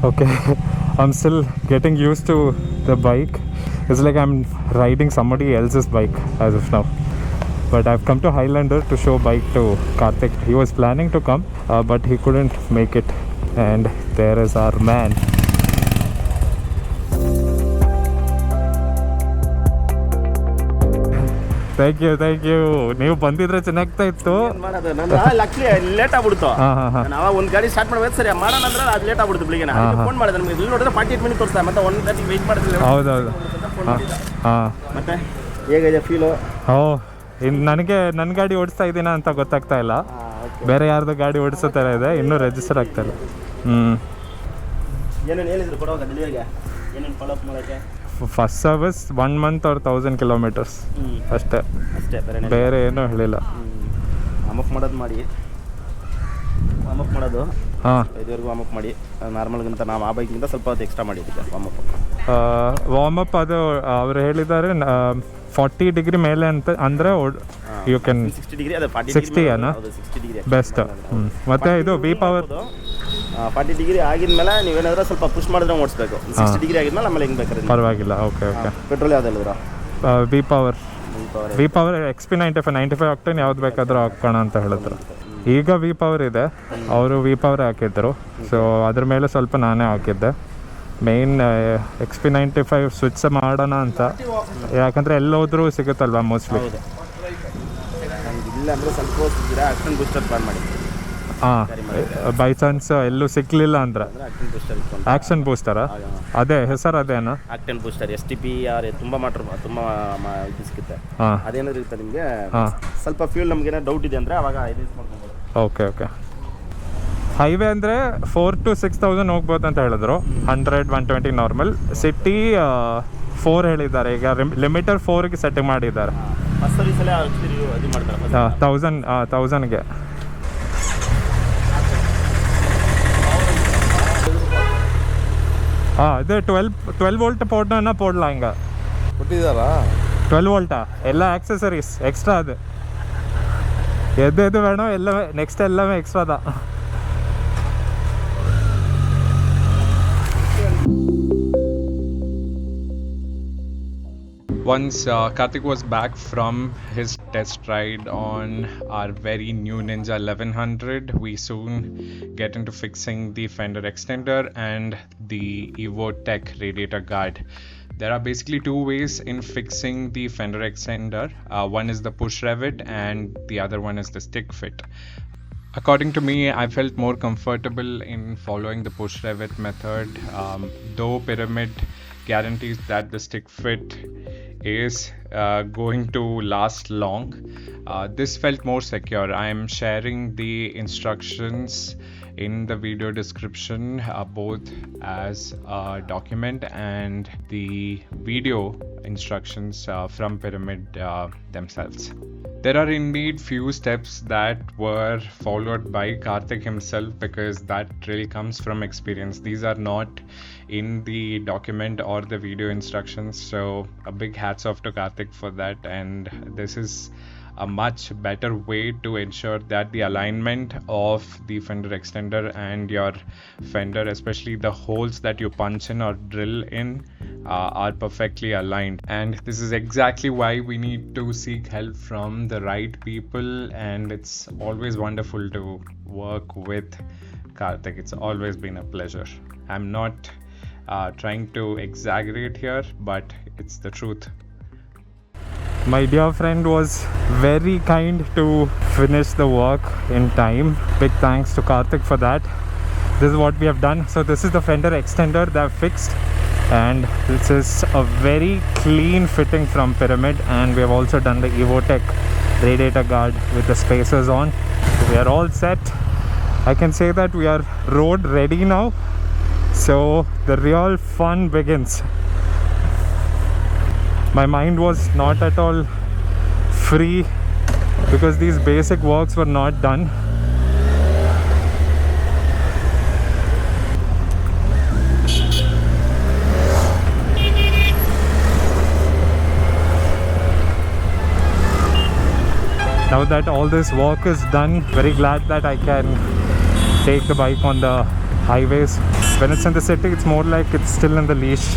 Okay, I'm still getting used to the bike. It's like I'm riding somebody else's bike as of now. But I've come to Highlander to show bike to Karthik. He was planning to come, but he couldn't make it. And there is our man. Thank you ನೀವು ಬಂದಿದ್ರೆ ಚೆನ್ನಾಗ್ತಾ ಇತ್ತು. Late ಆಗ್ಬಿಡ್ತು. ನಾವು ಒಂದು ಗಾಡಿ start ಮಾಡ್ಬೇಕು ಸರಿ ಮಾಡೋಣ ಅಂದ್ರೆ ಅದು ಲೇಟ್ ಆಗ್ಬಿಡ್ತು ಬೆಳಿಗ್ಗೆ. ಫೋನ್ ಮಾಡಿದೆ ನಮಗೆ ಇಲ್ಲಿ ನೋಡಿದ್ರೆ 48 ಮಿನಿಟ್ ತೋರಿಸ್ತಾ ಮತ್ತೆ 1:30 ವೆಯ್ಟ್ ಮಾಡಿದ್ರೆ. ಹೌದೌದು. ಮತ್ತೆ ಹೇಗಿದೆ ಫೀಲು? ನನಗೆ ನನ್ನ ಗಾಡಿ ಓಡಿಸ್ತಾ ಇದ್ದೀನ ಅಂತ ಗೊತ್ತಾಗ್ತಾ ಇಲ್ಲ. ಬೇರೆ ಯಾರ್ದು ಗಾಡಿ ಓಡಿಸೋ ಥರ ಇದೆ, ಇನ್ನೂ ರಿಜಿಸ್ಟರ್ ಆಗ್ತಾ ಇಲ್ಲ. ಏನೇನು ಹೇಳಿದ್ರು ಕೊಡುವಾಗ ಡೆಲಿವರಿಗೆ ಏನೇನು ಫಾಲೋ ಅಪ್ ಮಾಡೋಕ್ಕೆ? First service 1 month or 1000 kilometers ಅಷ್ಟೇ. ಬೇರೆ ಏನೂ ಹೇಳಿಲ್ಲ. ವಾಮಪ್ ಮಾಡೋದು ಮಾಡಿ ಇದುವರೆಗೂ ವಾಮಪ್ ಮಾಡಿ ನಾರ್ಮಲ್ಗಿಂತ ನಾವು ಆ ಬೈಕ್ಗಿಂತ ಸ್ವಲ್ಪ ಹೊತ್ತು ಎಕ್ಸ್ಟ್ರಾ ಮಾಡಿದ್ದೆ ವಾರ್ಮಪ್. ಅದು ಅವರು ಹೇಳಿದ್ದಾರೆ 40 ಡಿಗ್ರಿ ಮೇಲೆ ಅಂತ ಅಂದರೆ ಯು ಕ್ಯಾನ್ 60 ಡಿಗ್ರಿ. ಅದು 60 ಬೆಸ್ಟ್. ಮತ್ತೆ ಇದು ವಿ ಪವರ್ 40 ಡಿಗ್ರಿ ಆಗಿದ್ಮೇಲೆ ನೀವೇನಾದ್ರೂ ಸ್ವಲ್ಪ ಪುಷ್ ಮಾಡಿದ್ರೆ ಓಡಿಸ್ಬೇಕು. 60 ಡಿಗ್ರಿ ಆಗಿದ್ಮೇಲೆ ಆಮೇಲೆ ಹೆಂಗೆ ಬೇಕಾದ್ರೆ ಪರವಾಗಿಲ್ಲ. ಓಕೆ ಪೆಟ್ರೋಲ್ ಯಾವ್ದು ಹೇಳಿದ್ರ? ವಿ ಪವರ್ XP95 95 ಆಕ್ಟೇನ್ ಯಾವ್ದು ಬೇಕಾದರೂ ಹಾಕೋಣ ಅಂತ ಹೇಳಿದ್ರು. ಈಗ ವಿ ಪವರ್ ಇದೆ, ಅವರು ವಿ ಪವರ್ ಹಾಕಿದ್ರು. ಸೊ ಅದ್ರ ಮೇಲೆ ಸ್ವಲ್ಪ ನಾನೇ ಹಾಕಿದ್ದೆ. ಮೇಯ್ನ್ XP95 ಸ್ವಿಚ್ ಮಾಡೋಣ ಅಂತ, ಯಾಕಂದರೆ ಎಲ್ಲೋದ್ರೂ ಸಿಗುತ್ತಲ್ವಾ ಮೋಸ್ಟ್ಲಿ. ಇಲ್ಲ ಅಂದರೆ ಸ್ವಲ್ಪ ಆಕ್ಷನ್ ಬೂಸ್ಟರ್ ಪ್ಲಾನ್ ಮಾಡಿ. ಬೈ ಚಾನ್ಸ್ ಎಲ್ಲೂ ಸಿಕ್ಕಲಿಲ್ಲ ಅಂದ್ರೆ ಆಕ್ಷನ್ ಬೂಸ್ಟರಾ? ಅದೇ ಹೆಸರು ಅದೇನಾ? ಆಕ್ಟನ್ ಬೂಸ್ಟರ್ STP ತುಂಬ ಇದು ಸಿಗುತ್ತೆ. ಅದೇನಾದ್ರು ಇರುತ್ತೆ ನಿಮಗೆ ಸ್ವಲ್ಪ ಫ್ಯೂಲ್ ನಮ್ಗೆ ಡೌಟ್ ಇದೆ ಅಂದರೆ ಅವಾಗ ಇದು ಯೂಸ್ ಮಾಡ್ಕೊಬೋದು. ಓಕೆ ಹೈವೇ ಅಂದರೆ 4,000 to 6,000 ಹೋಗ್ಬೋದು ಅಂತ ಹೇಳಿದ್ರು. 100-120 ನಾರ್ಮಲ್. ಸಿಟಿ 4 ಹೇಳಿದ್ದಾರೆ. ಈಗ ಲಿಮಿಟರ್ 4ಗೆ ಸೆಟ್ಟಿಂಗ್ ಮಾಡಿದ್ದಾರೆ. 1000ಗೆ. ಇದು 12 ವೋಲ್ಟ್ போடலாம் இங்க ಕೊಟ್ಟಿದ್ದಾರಾ? 12 ವೋಲ್ಟಾ? ಎಲ್ಲ ಆಕ್ಸೆಸರೀಸ್ ಎಕ್ಸ್ಟ್ರಾ. ಅದು ಎದು வேணும் எல்லாமே ನೆಕ್ಸ್ಟ್ எல்லாமே எக்ஸ்ட்ரா தான். Once Karthik was back from his test ride on our very new Ninja 1100, we soon get into fixing the Fenda Extender and the EVO TECH Radiator Guard. There are basically two ways in fixing the Fenda Extender. One is the push revit and the other one is the stick fit. According to me, I felt more comfortable in following the push revit method, though Pyramid guarantees that the stick fit is going to last long. This felt more secure. I am sharing the instructions in the video description, both as a document and the video instructions from Pyramid themselves. There are indeed few steps that were followed by Karthik himself, because that really comes from experience. These are not in the document or the video instructions, so a big hats off to Karthik for that. And this is a much better way to ensure that the alignment of the Fender Extender and your fender, especially the holes that you punch in or drill in, are perfectly aligned. And this is exactly why we need to seek help from the right people, and it's always wonderful to work with Karthik. It's always been a pleasure. I'm not trying to exaggerate here, but it's the truth. My dear friend was very kind to finish the work in time. Big thanks to Karthik for that. This is what we have done. So this is the Fender Extender that I've fixed, and this is a very clean fitting from Pyramid. And we have also done the EVOTech Radiator Guard with the spacers on. So we are all set. I can say that we are road ready now. So the real fun begins. My mind was not at all free because these basic works were not done. Now that all this work is done, very glad that I can take the bike on the highways When it's in the city, it's more like it's still in the leash.